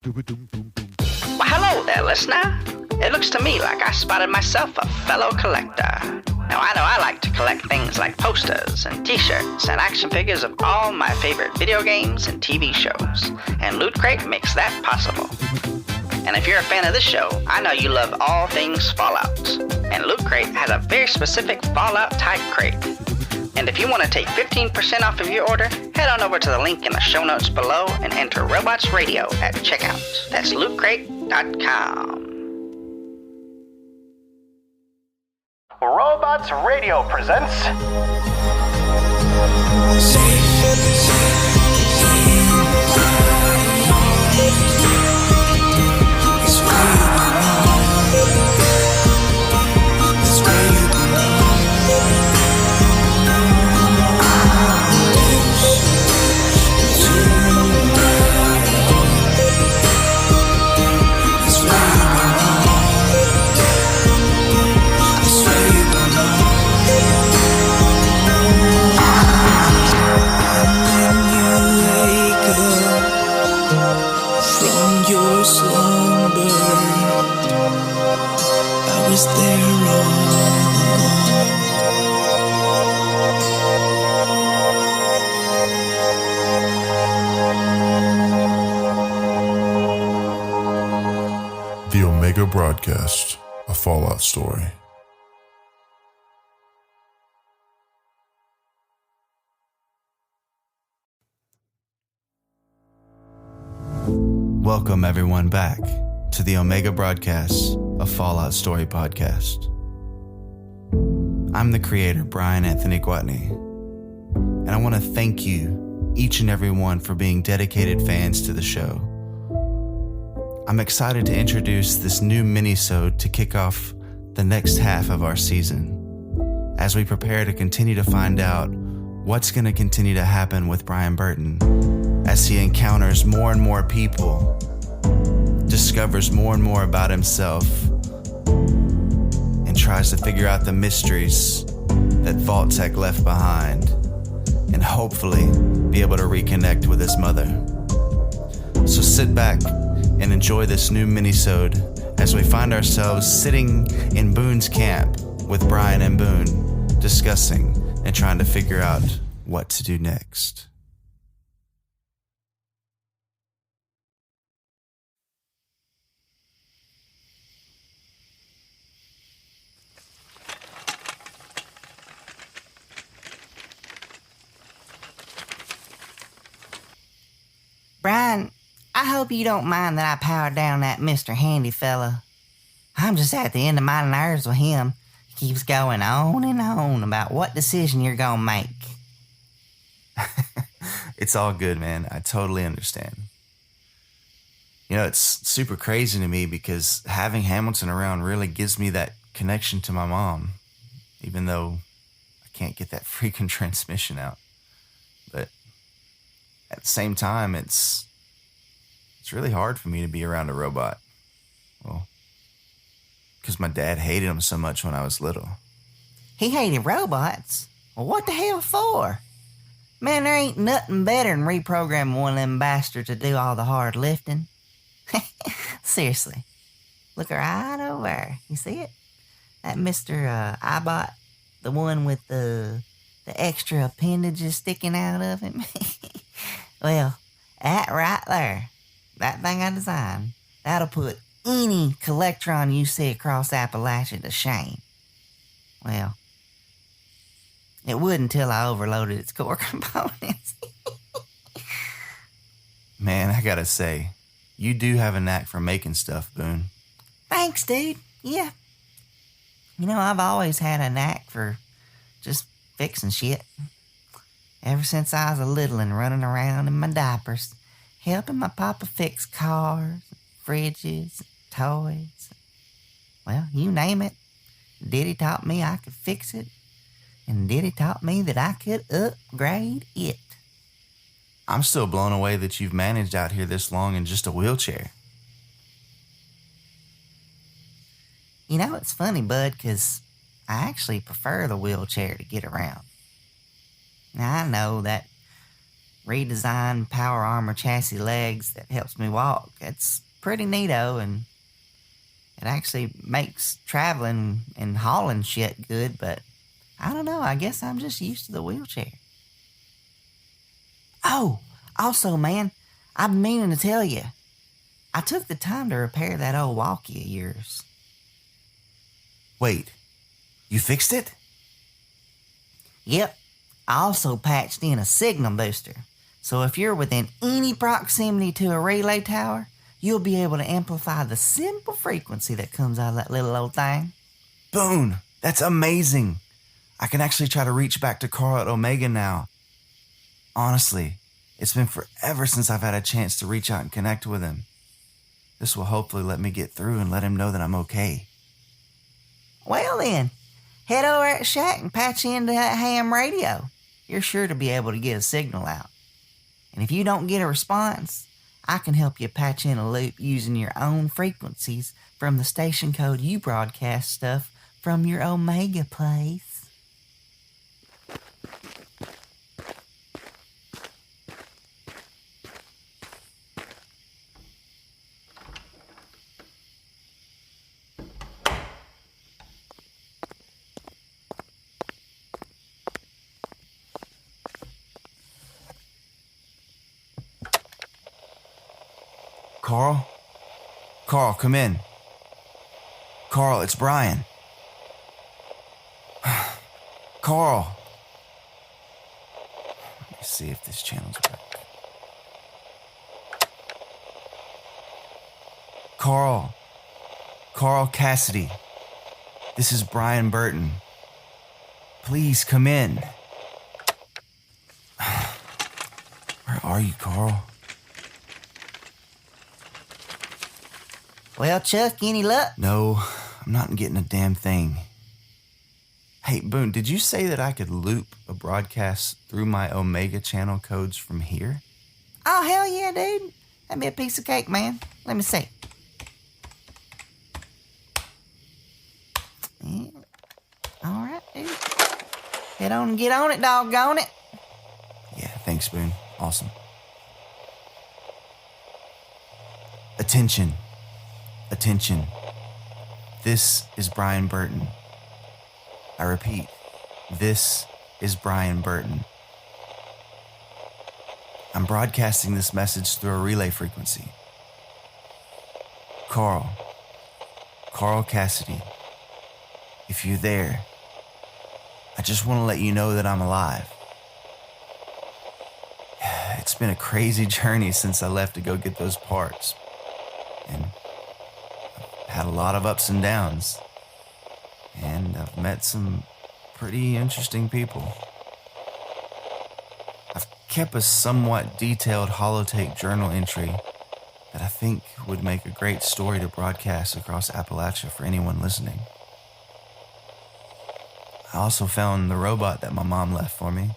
Well, hello there, listener. It looks to me like I spotted myself a fellow collector. Now, I know I like to collect things like posters and t-shirts and action figures of all my favorite video games and TV shows, and Loot Crate makes that possible. And if you're a fan of this show, I know you love all things Fallout, and Loot Crate has a very specific Fallout-type crate. And if you want to take 15% off of your order, head on over to the link in the show notes below and enter Robots Radio at checkout. That's lootcrate.com. Robots Radio presents The Omega Broadcast, a Fallout story. Welcome everyone back to the Omega Broadcast, a Fallout story podcast. I'm the creator, Bryan Gwatney, and I want to thank you, each and every one, for being dedicated fans to the show. I'm excited to introduce this new Minisode to kick off the next half of our season, as we prepare to continue to find out what's going to continue to happen with Bryan Burton as he encounters more and more people, discovers more and more about himself, and tries to figure out the mysteries that Vault-Tec left behind, and hopefully be able to reconnect with his mother. So sit back and enjoy this new Minisode as we find ourselves sitting in Boone's camp with Bryan and Boone, discussing and trying to figure out what to do next. Bryan, I hope you don't mind that I powered down that Mr. Handy fella. I'm just at the end of my nerves with him. He keeps going on and on about what decision you're gonna make. It's all good, man. I totally understand. You know, it's super crazy to me because having Hamilton around really gives me that connection to my mom, even though I can't get that freaking transmission out. But at the same time, it's really hard for me to be around a robot. Well, because my dad hated them so much when I was little. He hated robots? Well, what the hell for? Man, there ain't nothing better than reprogramming one of them bastards to do all the hard lifting. Seriously. Look right over there. You see it? That Mr. iBot, the one with the extra appendages sticking out of him. Well, that right there, that thing I designed, that'll put any Collectron you see across Appalachia to shame. Well, it would until I overloaded its core components. Man, I gotta say, you do have a knack for making stuff, Boone. Thanks, dude. Yeah. You know, I've always had a knack for just fixing shit. Ever since I was a little and running around in my diapers, helping my papa fix cars, fridges, toys. Well, you name it. Diddy taught me I could fix it, and Diddy taught me that I could upgrade it. I'm still blown away that you've managed out here this long in just a wheelchair. You know, it's funny, bud, because I actually prefer the wheelchair to get around. Now, I know that redesigned power armor chassis legs that helps me walk. It's pretty neato, and it actually makes traveling and hauling shit good, but I don't know, I guess I'm just used to the wheelchair. Oh, also, man, I've been meaning to tell you, I took the time to repair that old walkie of yours. Wait, you fixed it? Yep, I also patched in a signal booster, so if you're within any proximity to a relay tower, you'll be able to amplify the simple frequency that comes out of that little old thing. Boone, that's amazing. I can actually try to reach back to Carl at Omega now. Honestly, it's been forever since I've had a chance to reach out and connect with him. This will hopefully let me get through and let him know that I'm okay. Well then, head over at the shack and patch into that ham radio. You're sure to be able to get a signal out. And if you don't get a response, I can help you patch in a loop using your own frequencies from the station code you broadcast stuff from your Omega place. Carl? Carl, come in. Carl, it's Bryan. Carl. Let me see if this channel's working. Carl. Carl Cassidy. This is Bryan Burton. Please come in. Where are you, Carl? Well, Chuck, any luck? No, I'm not getting a damn thing. Hey, Boone, did you say that I could loop a broadcast through my Omega channel codes from here? Oh, hell yeah, dude. That'd be a piece of cake, man. Let me see. Yeah. All right, dude. Head on and get on it, doggone it. Yeah, thanks, Boone. Awesome. Attention. Attention. This is Bryan Burton. I repeat, this is Bryan Burton. I'm broadcasting this message through a relay frequency. Carl Cassidy, if you're there, I just want to let you know that I'm alive. It's been a crazy journey since I left to go get those parts. And I've had a lot of ups and downs. And I've met some pretty interesting people. I've kept a somewhat detailed holotape journal entry that I think would make a great story to broadcast across Appalachia for anyone listening. I also found the robot that my mom left for me.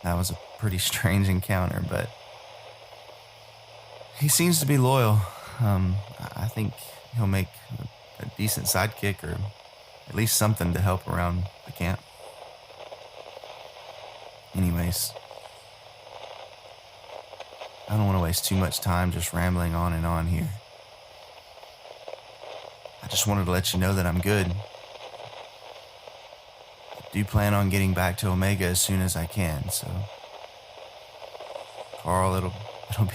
That was a pretty strange encounter, but he seems to be loyal. I think he'll make a decent sidekick, or at least something to help around the camp. Anyways, I don't want to waste too much time just rambling on and on here. I just wanted to let you know that I'm good. I do plan on getting back to Omega as soon as I can, so Carl, it'll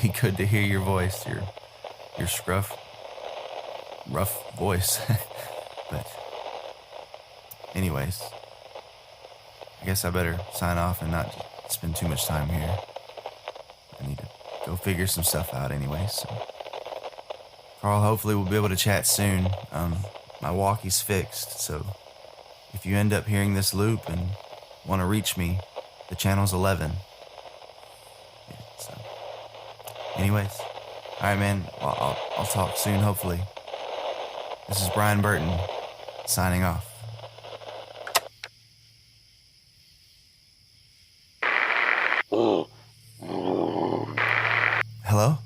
be good to hear your voice, your scruff, rough voice. But anyways, I guess I better sign off and not spend too much time here. I need to go figure some stuff out anyway, so Carl, hopefully we'll be able to chat soon. My walkie's fixed, so if you end up hearing this loop and want to reach me, the channel's 11. Yeah, so anyways, all right, man, I'll talk soon, hopefully. This is Bryan Burton, signing off. Hello?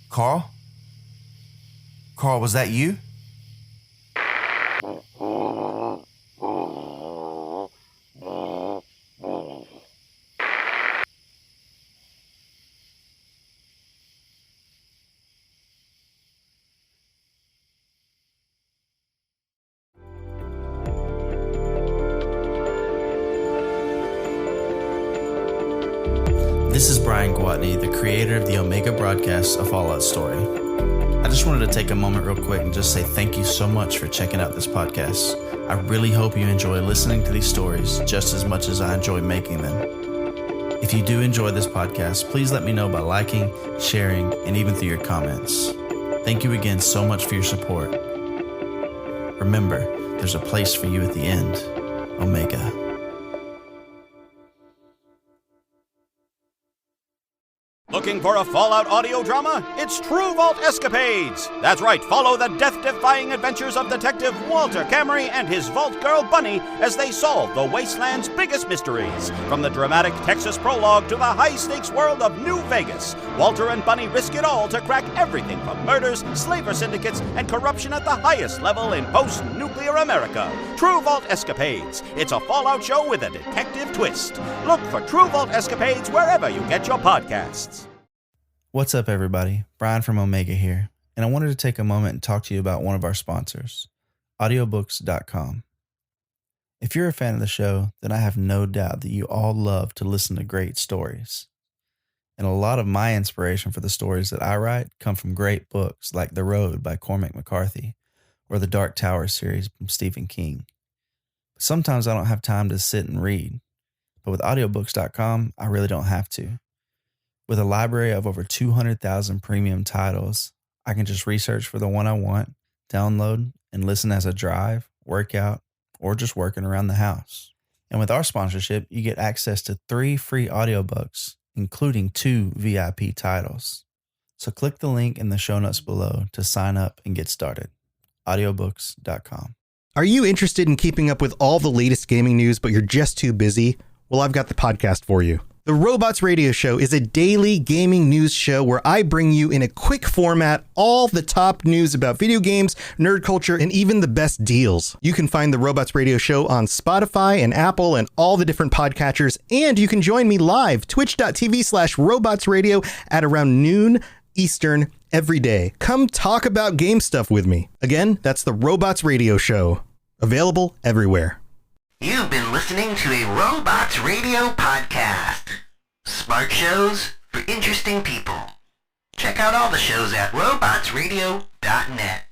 Carl? Carl, was that you? This is Bryan Gwatney, the creator of the Omega broadcast, A Fallout Story. I just wanted to take a moment real quick and just say thank you so much for checking out this podcast. I really hope you enjoy listening to these stories just as much as I enjoy making them. If you do enjoy this podcast, please let me know by liking, sharing, and even through your comments. Thank you again so much for your support. Remember, there's a place for you at the end. Omega. Looking for a Fallout audio drama? It's True Vault Escapades! That's right, follow the death-defying adventures of Detective Walter Camry and his Vault Girl Bunny as they solve the Wasteland's biggest mysteries. From the dramatic Texas prologue to the high-stakes world of New Vegas, Walter and Bunny risk it all to crack everything from murders, slaver syndicates, and corruption at the highest level in post-nuclear America. True Vault Escapades. It's a Fallout show with a detective twist. Look for True Vault Escapades wherever you get your podcasts. What's up, everybody? Brian from Omega here, and I wanted to take a moment and talk to you about one of our sponsors, audiobooks.com. If you're a fan of the show, then I have no doubt that you all love to listen to great stories. And a lot of my inspiration for the stories that I write come from great books like The Road by Cormac McCarthy or the Dark Tower series from Stephen King. But sometimes I don't have time to sit and read, but with audiobooks.com, I really don't have to. With a library of over 200,000 premium titles, I can just research for the one I want, download, and listen as I drive, work out, or just working around the house. And with our sponsorship, you get access to 3 free audiobooks, including 2 VIP titles. So click the link in the show notes below to sign up and get started. Audiobooks.com. Are you interested in keeping up with all the latest gaming news, but you're just too busy? Well, I've got the podcast for you. The Robots Radio Show is a daily gaming news show where I bring you in a quick format all the top news about video games, nerd culture, and even the best deals. You can find the Robots Radio Show on Spotify and Apple and all the different podcatchers, and you can join me live, twitch.tv/robotsradio at around noon Eastern every day. Come talk about game stuff with me. Again, that's the Robots Radio Show. Available everywhere. You've been listening to a Robots Radio podcast. Smart shows for interesting people. Check out all the shows at robotsradio.net.